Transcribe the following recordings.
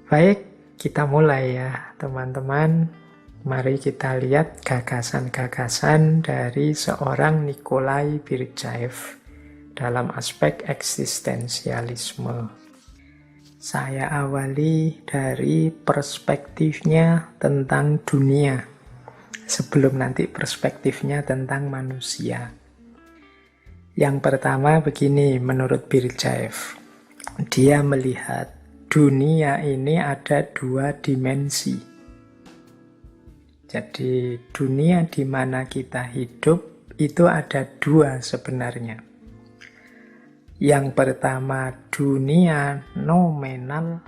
Baik, kita mulai ya teman-teman. Mari kita lihat gagasan-gagasan dari seorang Nikolai Berdyaev dalam aspek eksistensialisme. Saya awali dari perspektifnya tentang dunia, sebelum nanti perspektifnya tentang manusia. Yang pertama begini menurut Berdyaev. Dia melihat dunia ini ada dua dimensi. Jadi dunia di mana kita hidup itu ada dua sebenarnya. Yang pertama dunia nominal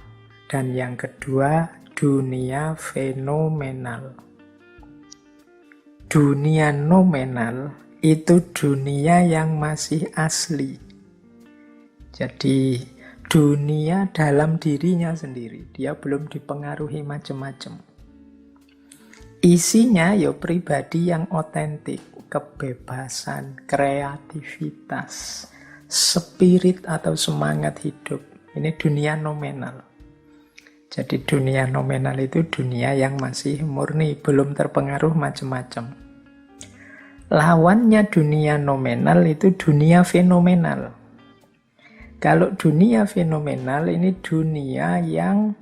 dan yang kedua dunia fenomenal. Dunia nominal itu dunia yang masih asli. Jadi dunia dalam dirinya sendiri, dia belum dipengaruhi macam-macam. Isinya ya pribadi yang otentik, kebebasan, kreativitas, spirit atau semangat hidup. Ini dunia nominal. Jadi dunia nominal itu dunia yang masih murni, belum terpengaruh macam-macam. Lawannya dunia nominal itu dunia fenomenal. Kalau dunia fenomenal ini dunia yang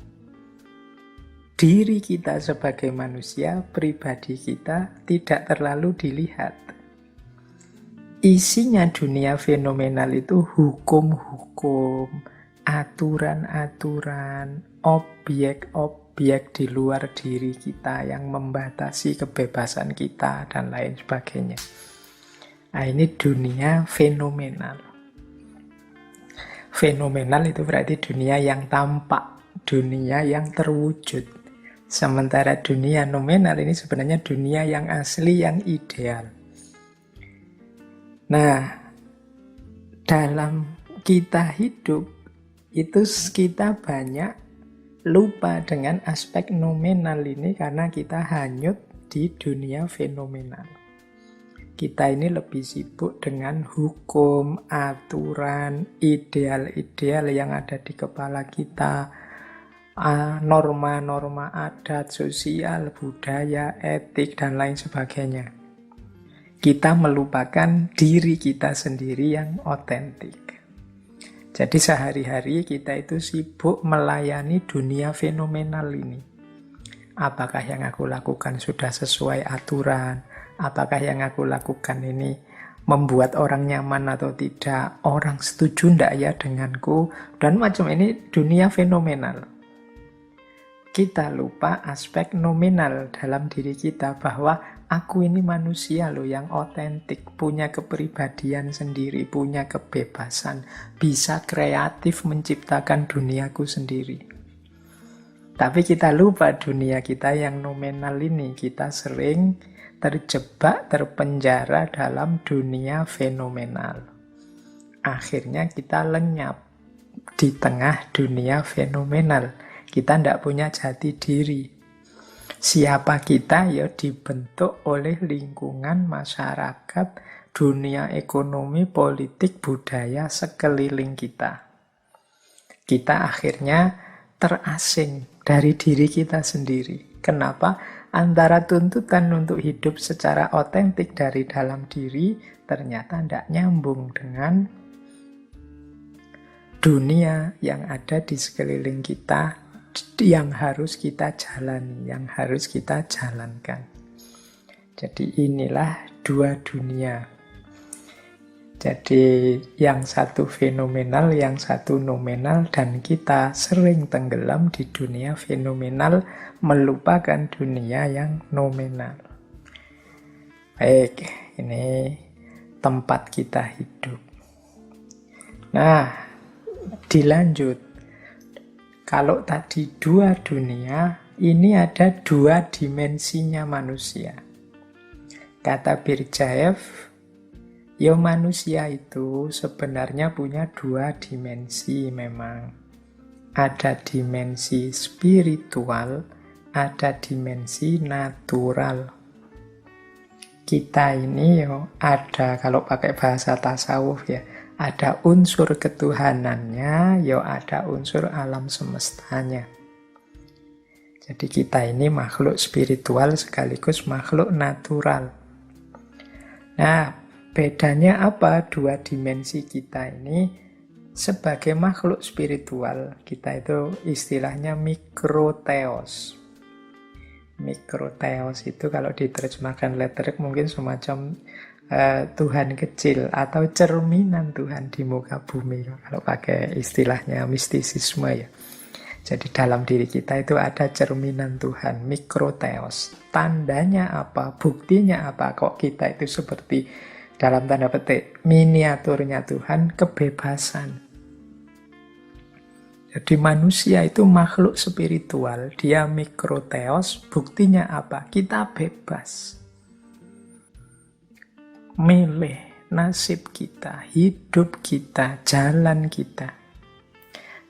diri kita sebagai manusia, pribadi kita tidak terlalu dilihat. Isinya dunia fenomenal itu hukum-hukum, aturan-aturan, objek-objek di luar diri kita yang membatasi kebebasan kita dan lain sebagainya. Nah, ini dunia fenomenal. Fenomenal itu berarti dunia yang tampak, dunia yang terwujud. Sementara dunia nominal ini sebenarnya dunia yang asli, yang ideal. Nah, dalam kita hidup, itu kita banyak lupa dengan aspek nominal ini karena kita hanyut di dunia fenomenal. Kita ini lebih sibuk dengan hukum, aturan, ideal-ideal yang ada di kepala kita, norma-norma adat, sosial, budaya, etik, dan lain sebagainya. Kita melupakan diri kita sendiri yang otentik. Jadi sehari-hari kita itu sibuk melayani dunia fenomenal ini. Apakah yang aku lakukan sudah sesuai aturan? Apakah yang aku lakukan ini membuat orang nyaman atau tidak? Orang setuju enggak ya denganku? Dan macam ini dunia fenomenal. Kita lupa aspek nominal dalam diri kita bahwa aku ini manusia loh yang otentik, punya kepribadian sendiri, punya kebebasan, bisa kreatif menciptakan duniaku sendiri. Tapi kita lupa dunia kita yang nominal ini, kita sering terjebak, terpenjara dalam dunia fenomenal. Akhirnya kita lenyap di tengah dunia fenomenal. Kita tidak punya jati diri. Siapa kita ya dibentuk oleh lingkungan masyarakat, dunia ekonomi, politik, budaya sekeliling kita. Kita akhirnya terasing dari diri kita sendiri. Kenapa? Antara tuntutan untuk hidup secara otentik dari dalam diri ternyata tidak nyambung dengan dunia yang ada di sekeliling kita, yang harus kita jalani, yang harus kita jalankan. Jadi inilah dua dunia. Jadi yang satu fenomenal, yang satu nominal, dan kita sering tenggelam di dunia fenomenal, melupakan dunia yang nominal. Baik, ini tempat kita hidup. Nah, dilanjut. Kalau tadi dua dunia, ini ada dua dimensinya manusia. Kata Berdyaev, ya manusia itu sebenarnya punya dua dimensi memang. Ada dimensi spiritual, ada dimensi natural. Kita ini yo ada, kalau pakai bahasa tasawuf ya, ada unsur ketuhanannya, ya ada unsur alam semestanya. Jadi kita ini makhluk spiritual sekaligus makhluk natural. Nah, bedanya apa dua dimensi kita ini? Sebagai makhluk spiritual, kita itu istilahnya mikroteos. Mikroteos itu kalau diterjemahkan letterik mungkin semacam Tuhan kecil atau cerminan Tuhan di muka bumi, kalau pakai istilahnya mistisisme ya. Jadi dalam diri kita itu ada cerminan Tuhan, mikroteos. Tandanya apa? Buktinya apa? Kok kita itu seperti dalam tanda petik miniaturnya Tuhan? Kebebasan. Jadi manusia itu makhluk spiritual, dia mikroteos. Buktinya apa? Kita bebas. Milih nasib kita, hidup kita, jalan kita.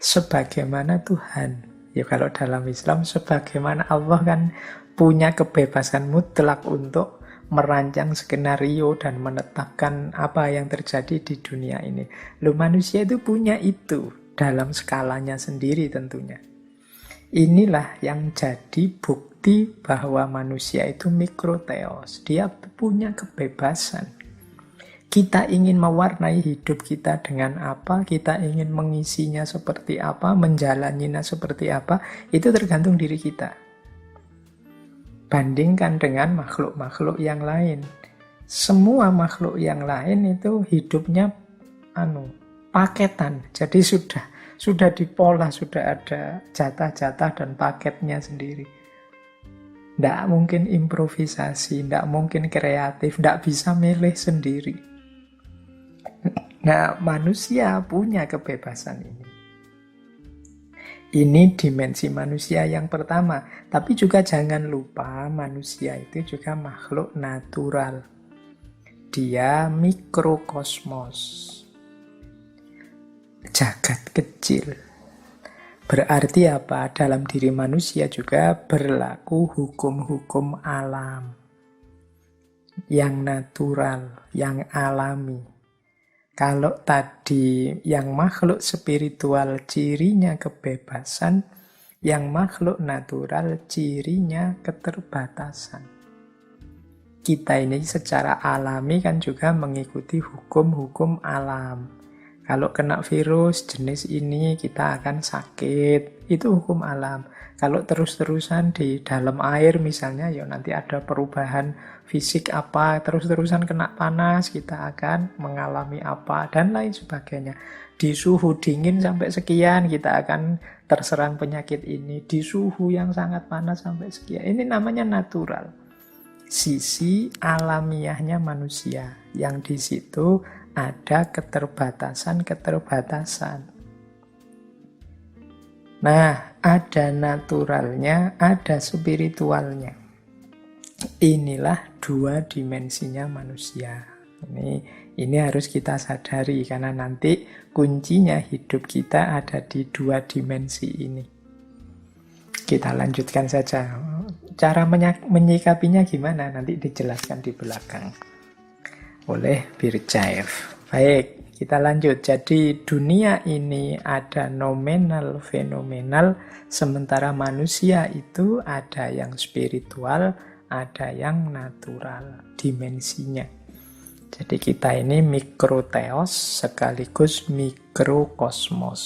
Sebagaimana Tuhan. Ya kalau dalam Islam, sebagaimana Allah kan punya kebebasan mutlak untuk merancang skenario dan menetapkan apa yang terjadi di dunia ini. Loh, manusia itu punya itu dalam skalanya sendiri tentunya. Inilah yang jadi bukti bahwa manusia itu mikroteos. Dia punya kebebasan. Kita ingin mewarnai hidup kita dengan apa, kita ingin mengisinya seperti apa, menjalaninya seperti apa, itu tergantung diri kita. Bandingkan dengan makhluk-makhluk yang lain. Semua makhluk yang lain itu hidupnya paketan. Jadi sudah dipola, sudah ada jatah-jatah dan paketnya sendiri. Tidak mungkin improvisasi, tidak mungkin kreatif, tidak bisa milih sendiri. Nah, manusia punya kebebasan ini. Ini dimensi manusia yang pertama. Tapi juga jangan lupa manusia itu juga makhluk natural. Dia mikrokosmos. Jagat kecil. Berarti apa? Dalam diri manusia juga berlaku hukum-hukum alam. Yang natural, yang alami. Kalau tadi yang makhluk spiritual cirinya kebebasan, yang makhluk natural cirinya keterbatasan. Kita ini secara alami kan juga mengikuti hukum-hukum alam. Kalau kena virus jenis ini kita akan sakit, itu hukum alam. Kalau terus-terusan di dalam air misalnya, ya nanti ada perubahan fisik apa, terus-terusan kena panas, kita akan mengalami apa, dan lain sebagainya. Di suhu dingin sampai sekian, kita akan terserang penyakit ini. Di suhu yang sangat panas sampai sekian. Ini namanya natural. Sisi alamiahnya manusia, yang di situ ada keterbatasan-keterbatasan. Nah, ada naturalnya, ada spiritualnya. Inilah dua dimensinya manusia. Ini harus kita sadari, karena nanti kuncinya hidup kita ada di dua dimensi ini. Kita lanjutkan saja. Cara menyikapinya gimana? Nanti dijelaskan di belakang oleh Birjaev. Baik, kita lanjut. Jadi dunia ini ada nominal, fenomenal, sementara manusia itu ada yang spiritual, ada yang natural dimensinya. Jadi kita ini mikroteos sekaligus mikrokosmos.